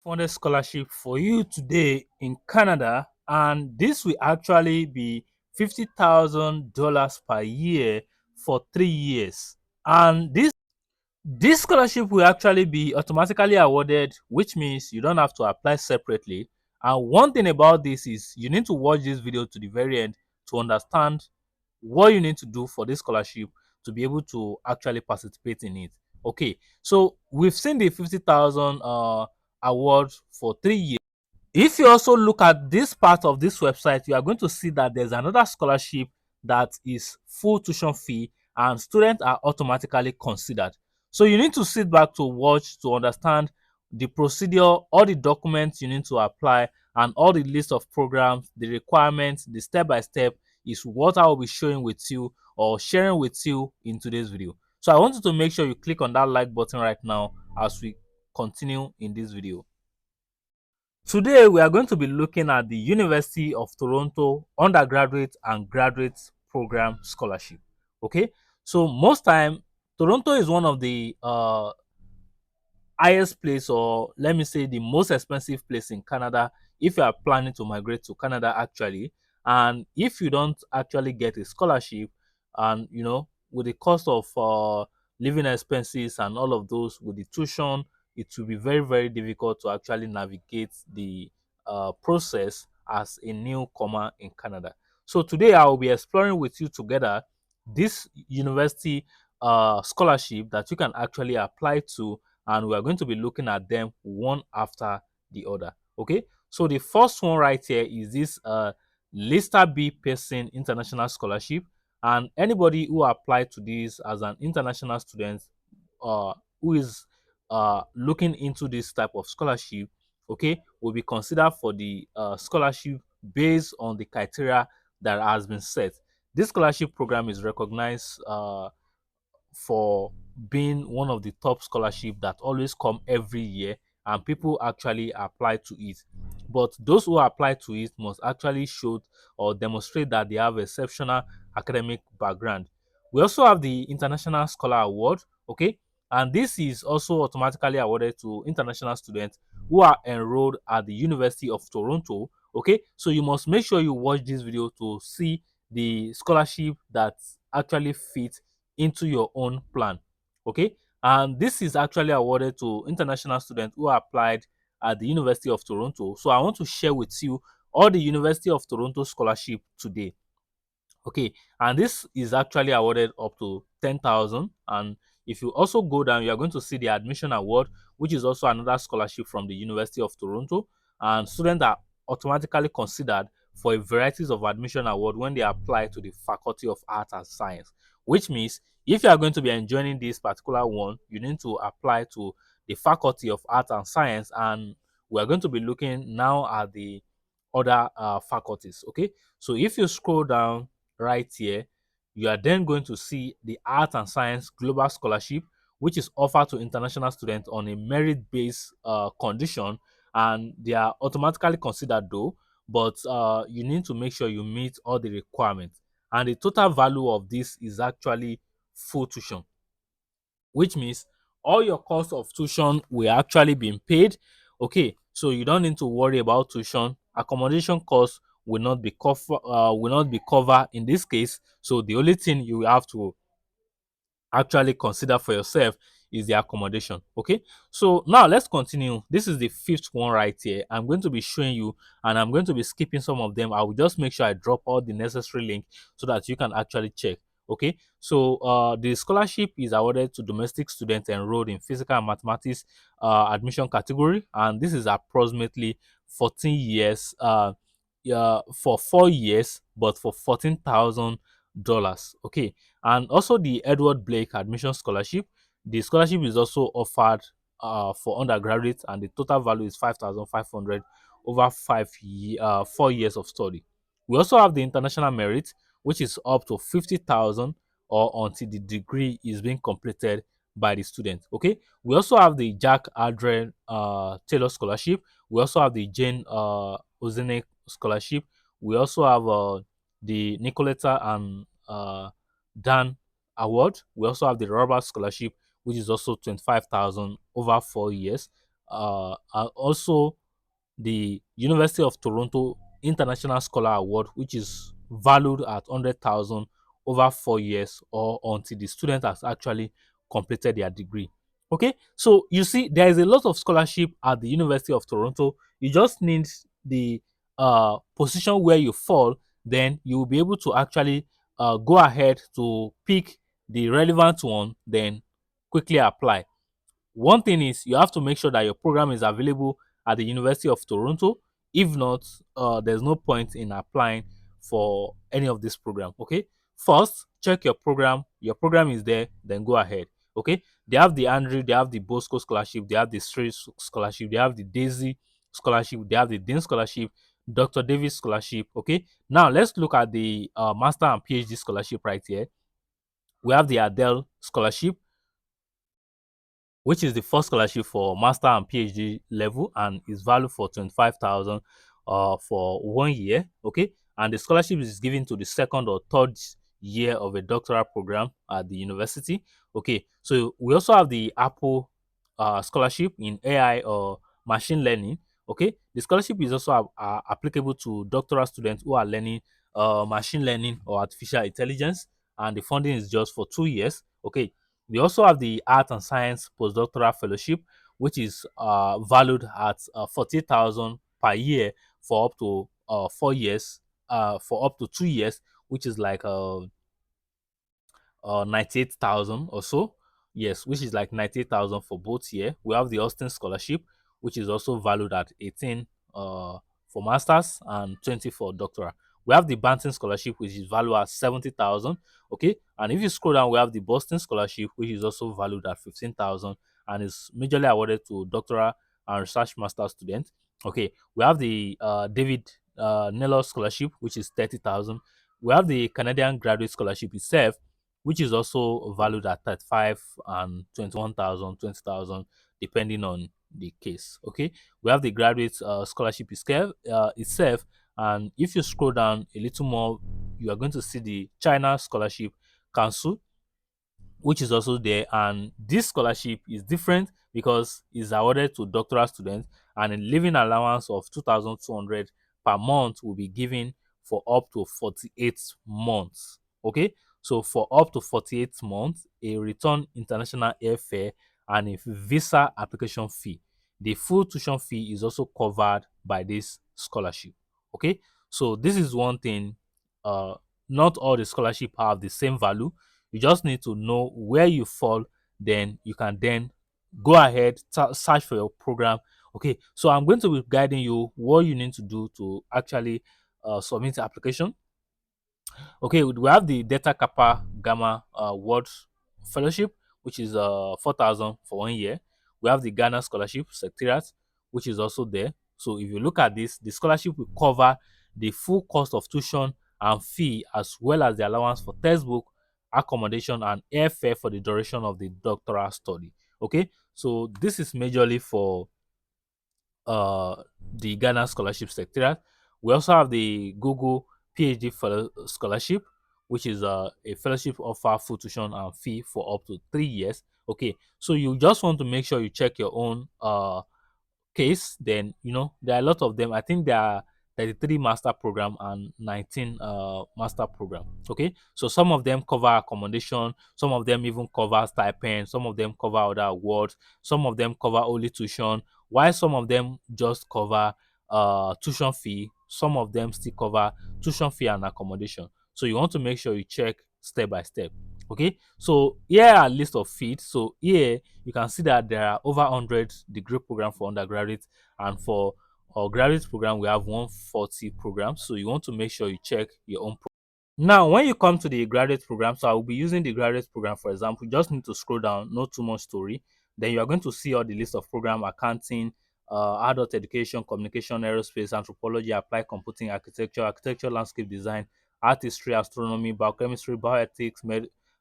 funded scholarship for you today in Canada, and this will actually be $50,000 per year for 3 years. And this scholarship will actually be automatically awarded, which means you don't have to apply separately. And one thing about this is you need to watch this video to the very end to understand what you need to do for this scholarship to be able to actually participate in it. Okay, so we've seen the 50,000 award for 3 years. If you also look at this part of this website, you are going to see that there's another scholarship that is full tuition fee and students are automatically considered. So you need to sit back to watch to understand the procedure, all the documents you need to apply, and all the list of programs, the requirements, the step by step is what I will be showing with you or sharing with you in today's video. So I want you to make sure you click on that like button right now as we continue in this video. Today, we are going to be looking at the University of Toronto undergraduate and graduate program scholarship. Okay, so most time, Toronto is one of the highest place, or let me say the most expensive place in Canada if you are planning to migrate to Canada actually. And if you don't actually get a scholarship, and with the cost of living expenses and all of those with the tuition, it will be very very difficult to actually navigate the process as a newcomer in Canada. So today I will be exploring with you together this university scholarship that you can actually apply to, and we are going to be looking at them one after the other. Okay, so the first one right here is this Lister B Pearson International Scholarship, and anybody who applied to this as an international student who is looking into this type of scholarship, okay, will be considered for the scholarship based on the criteria that has been set. This scholarship program is recognized for being one of the top scholarship that always come every year, and people actually apply to it. But those who apply to it must actually show or demonstrate that they have exceptional academic background. We also have the International Scholar Award, okay, and this is also automatically awarded to international students who are enrolled at the University of Toronto. Okay, so you must make sure you watch this video to see the scholarship that actually fits into your own plan. Okay, and this is actually awarded to international students who applied at the University of Toronto. So I want to share with you all the University of Toronto scholarship today. Okay, and this is actually awarded up to 10,000. And if you also go down, you are going to see the admission award, which is also another scholarship from the University of Toronto. And students are automatically considered for a varieties of admission award when they apply to the Faculty of Art and Science, which means if you are going to be enjoying this particular one, you need to apply to the Faculty of Art and Science. And we are going to be looking now at the other faculties. Okay, so if you scroll down right here, you are then going to see the Art and Science Global Scholarship, which is offered to international students on a merit-based condition, and they are automatically considered though, but you need to make sure you meet all the requirements. And the total value of this is actually full tuition, which means all your cost of tuition will actually be paid. Okay, so you don't need to worry about tuition. Accommodation costs will not be covered in this case. So the only thing you have to actually consider for yourself is the accommodation. Okay, so now let's continue. This is the fifth one right here. I'm going to be showing you, and I'm going to be skipping some of them. I will just make sure I drop all the necessary link so that you can actually check. Okay, so the scholarship is awarded to domestic students enrolled in physical and mathematics admission category, and this is approximately 14 years for 4 years, but for $14,000. Okay, and also the Edward Blake Admission Scholarship. The scholarship is also offered for undergraduates, and the total value is 5,500 over 4 years of study. We also have the International Merit, which is up to 50,000 or until the degree is being completed by the student. Okay, we also have the Jack Adrian Taylor Scholarship. We also have the Jane Ozenek Scholarship. We also have the Nicoletta and Dan Award. We also have the Robert Scholarship, which is also 25,000 over 4 years. and also the University of Toronto International Scholar Award, which is valued at 100,000 over 4 years or until the student has actually completed their degree. Okay, so you see, there is a lot of scholarship at the University of Toronto. You just need the position where you fall, then you will be able to actually go ahead to pick the relevant one, then quickly apply. One thing is you have to make sure that your program is available at the University of Toronto. If not, there's no point in applying for any of this program. Okay. First, check your program. Your program is there, then go ahead. Okay. They have the Andrew, they have the Bosco scholarship, they have the Straight scholarship, they have the Daisy scholarship, they have the Dean scholarship, Dr. Davis scholarship. Okay. Now let's look at the master and PhD scholarship right here. We have the Adele scholarship, which is the first scholarship for master and PhD level and is valued for 25,000 for 1 year. Okay. And the scholarship is given to the second or third year of a doctoral program at the university. Okay. So we also have the Apple scholarship in AI or machine learning. Okay. The scholarship is also applicable to doctoral students who are learning machine learning or artificial intelligence. And the funding is just for 2 years. Okay. We also have the Art and Science Postdoctoral Fellowship, which is valued at 40,000 per year for up to 4 years, for up to 2 years, which is like 98,000 or so. Yes, which is like 98,000 for both year. We have the Austin Scholarship, which is also valued at 18 for masters and 20 for doctoral. We have the Banting Scholarship, which is valued at 70,000. Okay, and if you scroll down, we have the Boston Scholarship, which is also valued at 15,000 and is majorly awarded to doctoral and research master students. Okay, we have the David Nello Scholarship, which is 30,000. We have the Canadian Graduate Scholarship itself, which is also valued at 35 and 21,000, 20,000, depending on the case. Okay, we have the graduate scholarship itself, and if you scroll down a little more, you are going to see the China Scholarship Council, which is also there. And this scholarship is different because it's awarded to doctoral students, and a living allowance of 2,200 per month will be given for up to 48 months. Okay, so for up to 48 months, a return international airfare and a visa application fee. The full tuition fee is also covered by this scholarship. Okay, so this is one thing. Uh, Not all the scholarship have the same value. You just need to know where you fall, then you can then go ahead, search for your program. Okay, so I'm going to be guiding you what you need to do to actually submit the application. Okay, we have the Delta Kappa Gamma World Fellowship, which is 4,000 for 1 year. We have the Ghana Scholarship Secretariat, which is also there. So if you look at this, the scholarship will cover the full cost of tuition and fee, as well as the allowance for textbook, accommodation, and airfare for the duration of the doctoral study. Okay, so this is majorly for uh, the Ghana Scholarship Secretariat. We also have the Google PhD Scholarship, which is a fellowship offer full tuition and fee for up to 3 years. Okay, so you just want to make sure you check your own case. Then there are a lot of them. I think there are 33 master program and 19 master program. Okay, so some of them cover accommodation, some of them even cover stipend, some of them cover other awards, some of them cover only tuition, while some of them just cover tuition fee, some of them still cover tuition fee and accommodation. So you want to make sure you check step by step. Okay, so here are a list of fees. So here you can see that there are over 100 degree program for undergraduates, and for our graduate program we have 140 programs. So you want to make sure you check your own now, when you come to the graduate program, so I will be using the graduate program, for example, you just need to scroll down, not too much story. Then you are going to see all the list of program: accounting, adult education, communication, aerospace, anthropology, applied computing, architecture, landscape design, art history, astronomy, biochemistry, bioethics,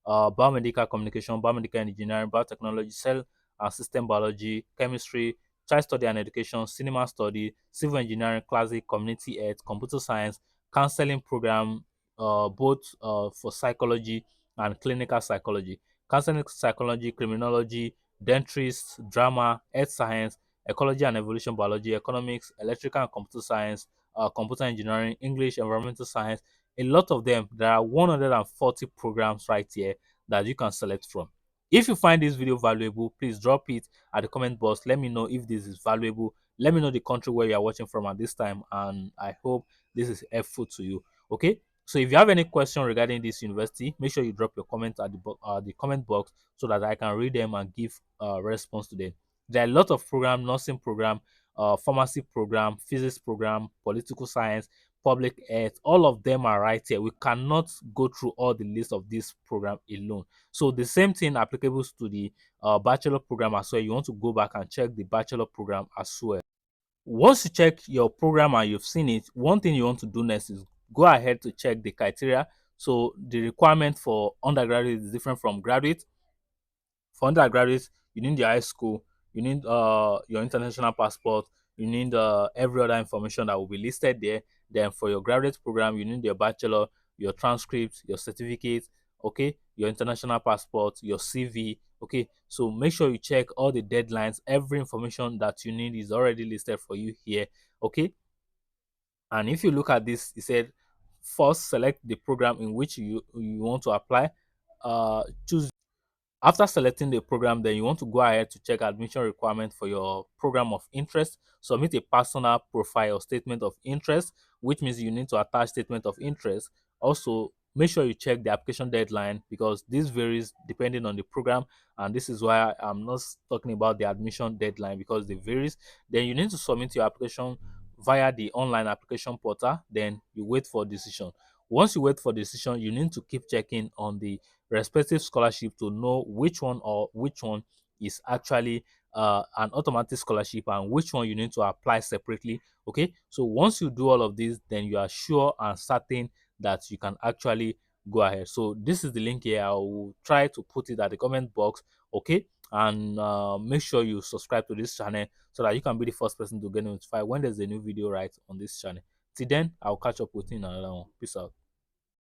biomedical communication, biomedical engineering, biotechnology, cell and system biology, chemistry, child study and education, cinema study, civil engineering, classic, community health, computer science, counseling program, both for psychology and clinical psychology, counseling psychology, criminology, dentist, drama, health science, ecology and evolution biology, economics, electrical and computer science, computer engineering, English, environmental science. A lot of them. There are 140 programs right here that you can select from. If you find this video valuable, please drop it at the comment box. Let me know if this is valuable. Let me know the country where you are watching from at this time, and I hope this is helpful to you. Okay. So if you have any question regarding this university, make sure you drop your comment at the comment box so that I can read them and give response to them. There are a lot of program, nursing program, pharmacy program, physics program, political science, public health. All of them are right here. We cannot go through all the list of this program alone. So the same thing applicable to the bachelor program as well. You want to go back and check the bachelor program as well. Once you check your program and you've seen it, one thing you want to do next is go ahead to check the criteria. So the requirement for undergraduate is different from graduate. For undergraduates, you need your high school, you need your international passport, you need every other information that will be listed there. Then for your graduate program, you need your bachelor, your transcript, your certificate, okay, your international passport, your CV, okay. So make sure you check all the deadlines. Every information that you need is already listed for you here, okay. And if you look at this, it said first select the program in which you want to apply. Choose After selecting the program, then you want to go ahead to check admission requirement for your program of interest. Submit a personal profile or statement of interest, which means you need to attach statement of interest. Also, make sure you check the application deadline because this varies depending on the program, and this is why I'm not talking about the admission deadline because it varies. Then you need to submit your application via the online application portal. Then you wait for decision. Once you wait for decision, you need to keep checking on the respective scholarship to know which one is actually an automatic scholarship and which one you need to apply separately. Okay, so once you do all of this, then you are sure and certain that you can actually go ahead. So this is the link here. I will try to put it at the comment box. Okay, and make sure you subscribe to this channel so that you can be the first person to get notified when there's a new video right on this channel. Till then, I'll catch up with you in another one. Peace out.